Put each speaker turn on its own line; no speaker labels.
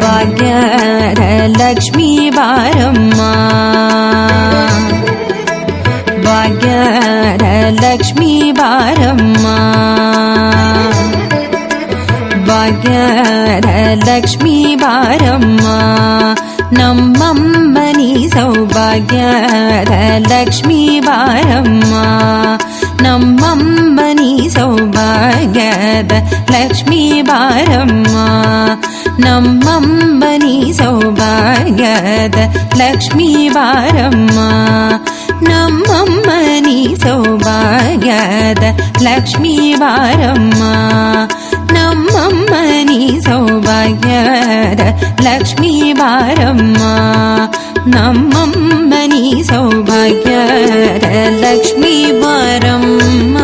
ಭಾಗ್ಯದ ಲಕ್ಷ್ಮೀ ಬಾರಮ್ಮ ಭಾಗ್ಯದ ಲಕ್ಷ್ಮೀ ಬಾರಮ್ಮ ಭಾಗ್ಯದ ಲಕ್ಷ್ಮೀ ಬಾರಮ್ಮ ನಮ್ಮಮ್ಮನಿ ಸೌಭಾಗ್ಯದ ಲಕ್ಷ್ಮೀ ಬಾರಮ್ಮ ನಮ್ಮಮ್ಮನಿ ಸೌಭಾಗ್ಯದ ಲಕ್ಷ್ಮೀ ಬಾರಮ್ಮ ನಮ್ಮಮ್ಮನಿ ಸೌಭಾಗ್ಯದ ಲಕ್ಷ್ಮೀ ಬಾರಮ್ಮ ನಮ್ಮಮ್ಮನಿ ಸೌಭಾಗ್ಯದ ಲಕ್ಷ್ಮೀ ಬಾರಮ್ಮ ನಮ್ಮಮ್ಮನಿ ಸೌಭಾಗ್ಯದ ಲಕ್ಷ್ಮೀ ಬಾರಮ್ಮ ನಮ್ಮಮ್ಮನಿ ಸೌಭಾಗ್ಯದ ಲಕ್ಷ್ಮೀ ಬಾರಮ್ಮ